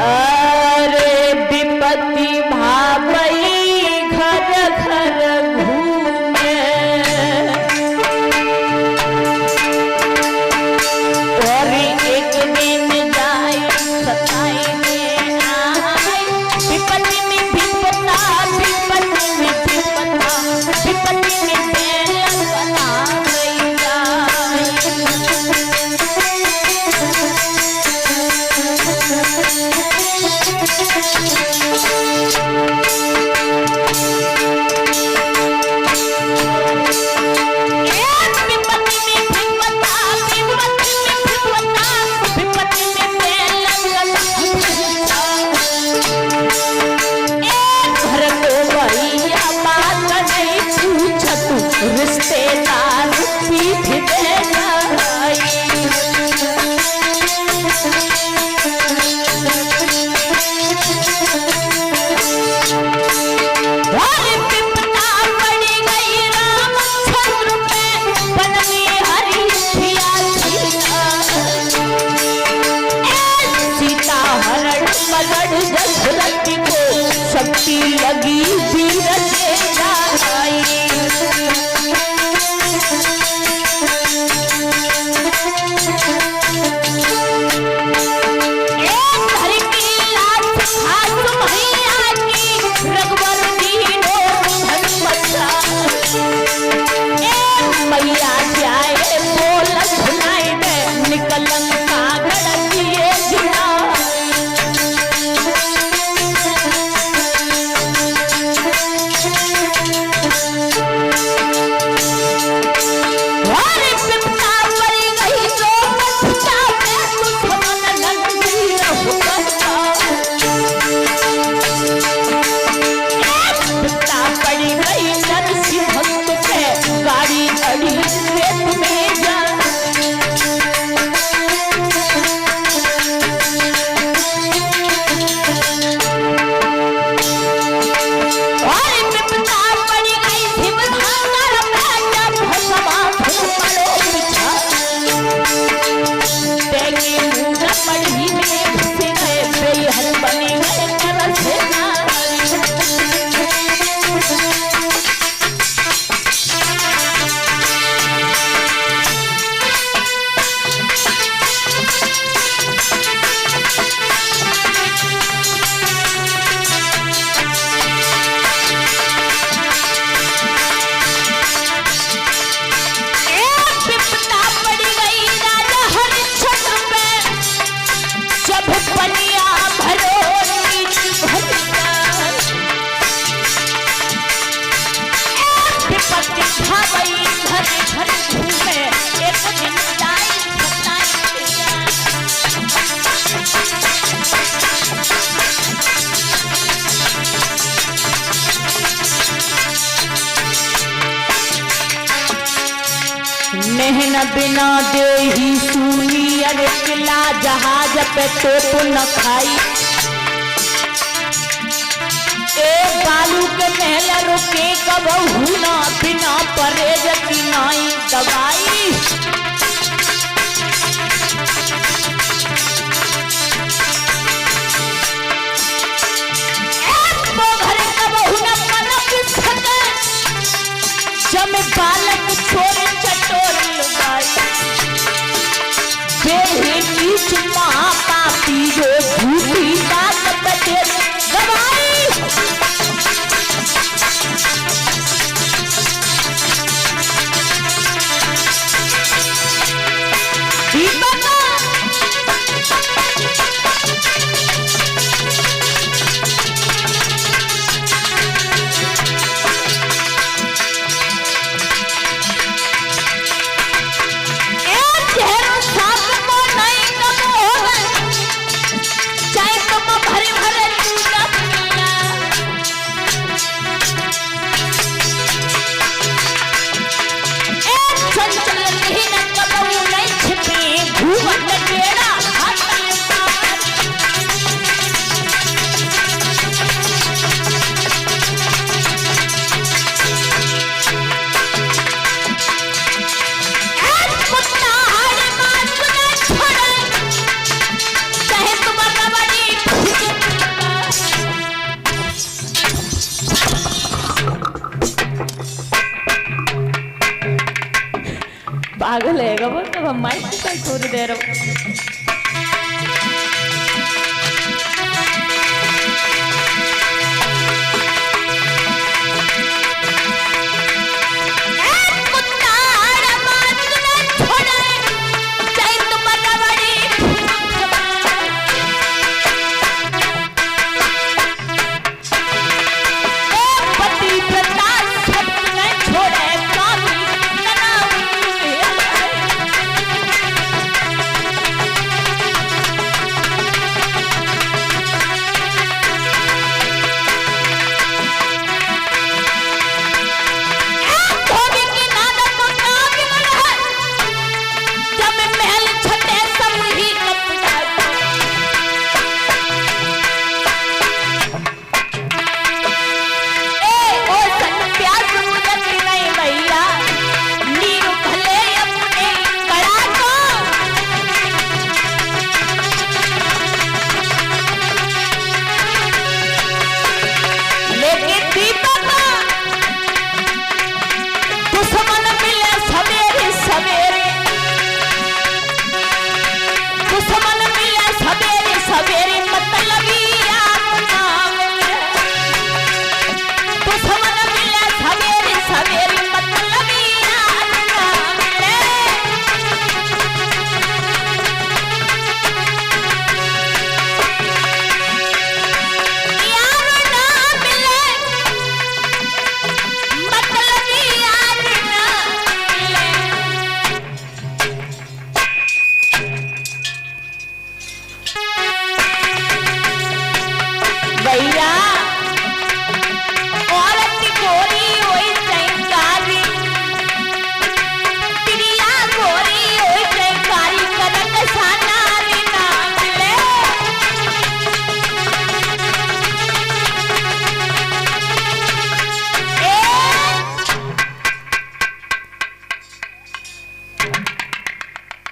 अरे विपत्ति भावई घर घर घूमे और एक दिन जाए सताई में आए विपत्ति में विपत्ता विपत्ति में विपत्ता विपत्ति में बेल बना गई रिश्तेदार पीठ दे शक्ति लगी वीर के जाई मैया जाए बोल सुनाई दे निकलन का गड़िए जिना नेहन बिना दे ही सुनी अरे किला जहाज पे तोप न खाई ए बालू के महल रुके कबहू ना बिना परहेज की नाई दवाई जब बालक छोड़ चटोरी बीच माँ पापी जो झूठी बात बते दवाई माइक का छोड़ दे रहा हूँ।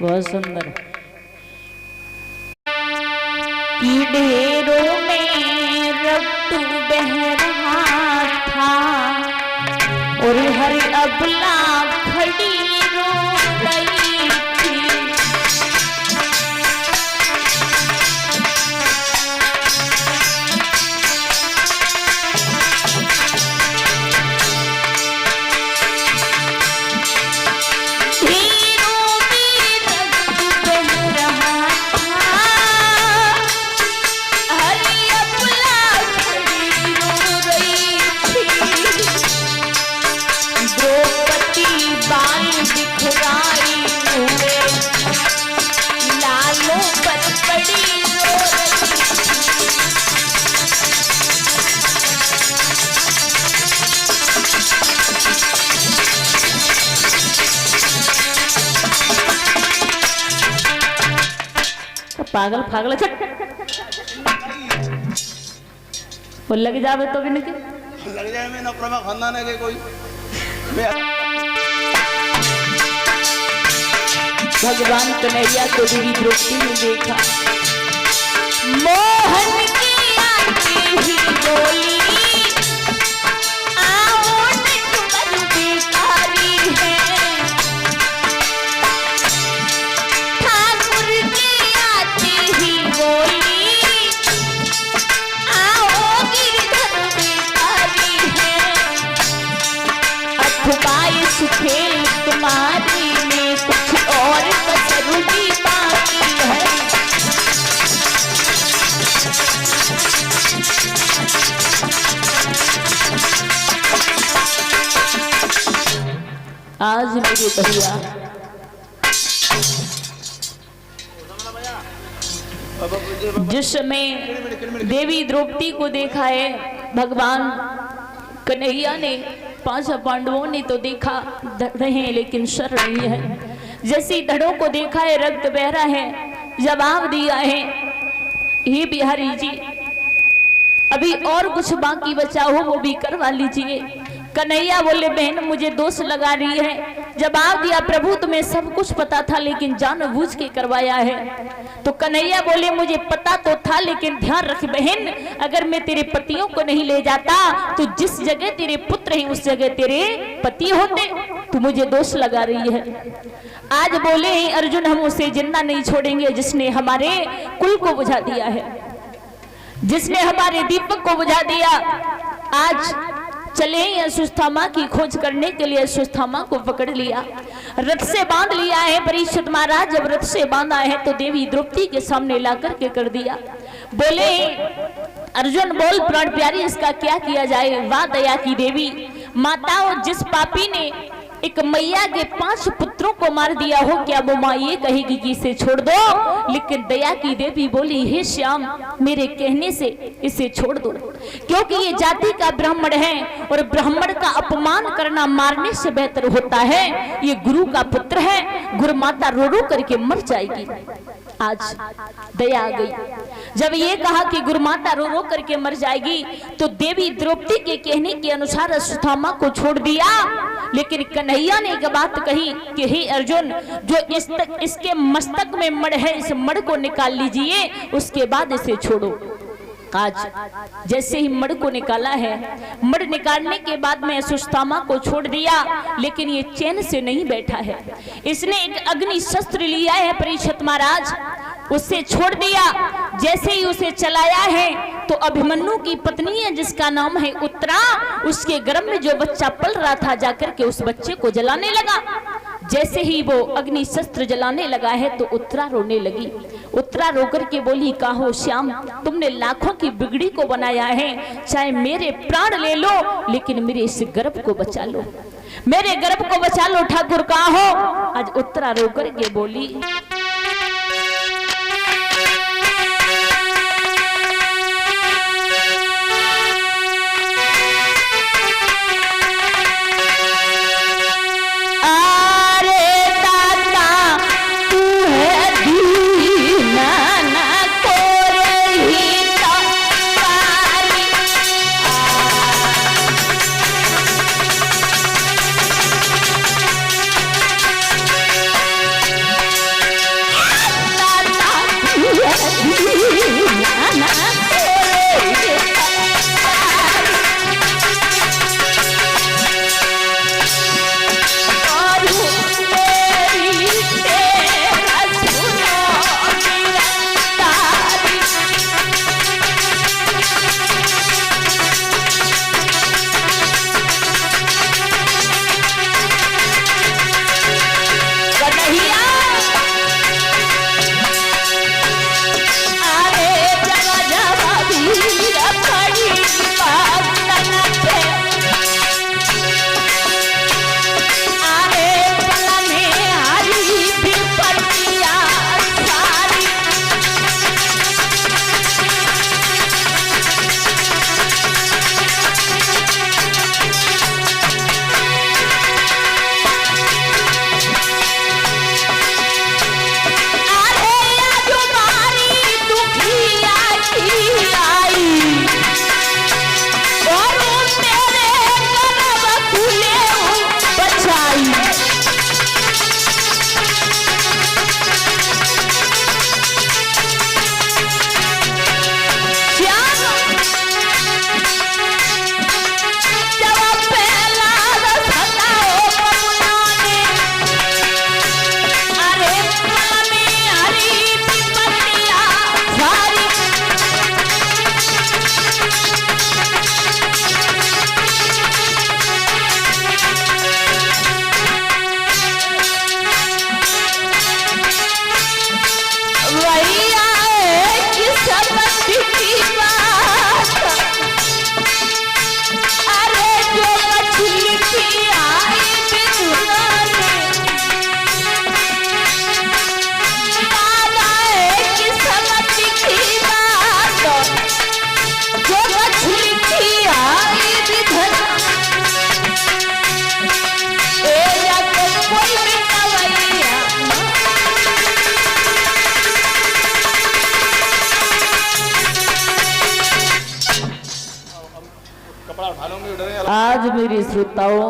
बहुत सुंदर। ढेरों में रक्त बह रहा था और हर अबला खड़ी रो रही थी। पागल पागल वो लग जावे तो भी नहीं लग जाए में नौकरा में खानदान है कोई। भगवान कन्हैया को देवी द्रौपदी ने देखा। मोहन की आती ही बोली आओ तुम बेकारी है। ठाकुर की आती ही बोली आओ गिरधर बेकारी है। अथवा इस खेल तुम्हारी में कुछ और कसर भी बाकी है। आज मेरे भैया जिस समय देवी द्रौपदी को देखा है, भगवान कन्हैया ने पांच पांडवों ने तो देखा रहे हैं लेकिन सर नहीं है। जैसे धड़ों को देखा है, रक्त बह रहा है, जवाब दिया है हे बिहारी जी अभी और कुछ बाकी बचा हो वो भी करवा लीजिए। कन्हैया बोले बहन मुझे दोष लगा रही है। जवाब दिया प्रभु तुम्हें सब कुछ पता था लेकिन जानबूझ के करवाया है। तो कन्हैया बोले मुझे पता तो था लेकिन ध्यान रख बहन अगर मैं तेरे पतियों को नहीं ले जाता तो जिस जगह तेरे पुत्र हैं उस जगह तेरे पति होते। तू मुझे दोष लगा रही है। आज बोले हैं अर्जुन हम उसे जिंदा नहीं छोड़ेंगे जिसने हमारे कुल को बुझा दिया है, जिसने हमारे दीपक को बुझा दिया। आज चले अश्वत्थामा की खोज करने के लिए अश्वत्थामा को पकड़ लिया, रथ से बांध लिया है। परीक्षित महाराज जब रथ से बांधा है तो देवी द्रौपदी के सामने ला करके कर दिया। बोले अर्जुन बोल प्राण प्यारी इसका क्या किया जाए। वाह दया की देवी माताओं, जिस पापी ने एक मैया के 5 पुत्रों को मार दिया हो, क्या वो माँ ये कहेगी कि इसे छोड़ दो? लेकिन दया की देवी बोली हे श्याम मेरे कहने से इसे छोड़ दो, क्योंकि ये जाति का ब्राह्मण है और ब्राह्मण का अपमान करना मारने से बेहतर होता है। ये गुरु का पुत्र है, गुरु माता रो रो करके मर जाएगी। आज दया आ गई, जब ये कहा कि गुरु माता रो रो करके मर जाएगी तो देवी द्रौपदी के कहने के अनुसार अश्वत्थामा को छोड़ दिया। लेकिन कन्हैया ने एक बात कही कि हे अर्जुन, जो इसके मस्तक में मड़ है इस मड़ को निकाल लीजिए, उसके बाद इसे छोड़ो। आज जैसे ही मड़ को निकाला है, मड़ निकालने के बाद में अश्वत्थामा को छोड़ दिया, लेकिन ये चैन से नहीं बैठा है। इसने एक अग्नि शस्त्र लिया है परीक्षित महाराज, उसे छोड़ दिया। जैसे ही उसे चलाया है तो अभिमन्यु की पत्नी है जिसका नाम है उत्तरा, उसके गर्भ में जो बच्चा पल रहा था जाकर के उस बच्चे को जलाने लगा। जैसे ही वो अग्नि शस्त्र जलाने लगा है तो उत्तरा रोने लगी। उत्तरा रोकर के बोली कहो श्याम तुमने लाखों की बिगड़ी को बनाया है, चाहे मेरे प्राण ले लो लेकिन मेरे इस गर्भ को बचा लो, मेरे गर्भ को बचा लो ठाकुर कहो। आज उत्तरा रोकर के बोली आज मेरे श्रोताओं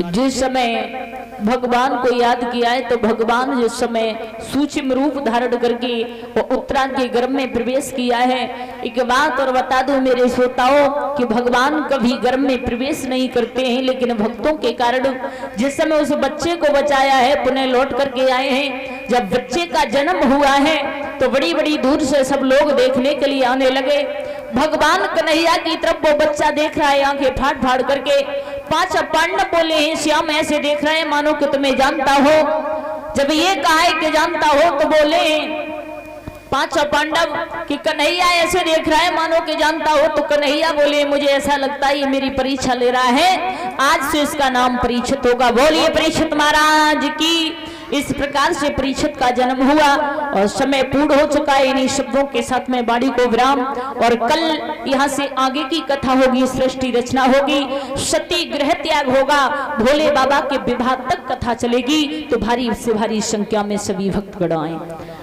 जिस समय भगवान को याद किया है तो भगवान जिस समय सूक्ष्म रूप धारण करके वो उत्तरा के गर्भ में प्रवेश किया है। एक बात और बता दूं मेरे श्रोताओं कि भगवान कभी गर्भ में प्रवेश नहीं करते हैं, लेकिन भक्तों के कारण जिस समय उस बच्चे को बचाया है पुनः लौट करके आए हैं। जब बच्चे का जन्म हुआ है तो बड़ी बड़ी दूर से सब लोग देखने के लिए आने लगे। भगवान कन्हैया की तरफ वो बच्चा देख रहा है आंखें फाड़ फाड़ करके। पांच पांडव बोले हैं श्याम ऐसे देख रहे हैं मानो कि तुम्हें जानता हो। जब ये कहा है कि जानता हो तो बोले पांच पांडव कि कन्हैया ऐसे देख रहा है मानो कि जानता हो। तो कन्हैया बोले मुझे ऐसा लगता है ये मेरी परीक्षा ले रहा है, आज से इसका नाम परीक्षित होगा। बोलिए परीक्षित महाराज की। इस प्रकार से परीक्षित का जन्म हुआ और समय पूर्ण हो चुका है। इन्हीं शब्दों के साथ में वाणी को विराम, और कल यहाँ से आगे की कथा होगी, सृष्टि रचना होगी, सती गृह त्याग होगा, भोले बाबा के विवाह तक कथा चलेगी। तो भारी से भारी संख्या में सभी भक्तगण आए।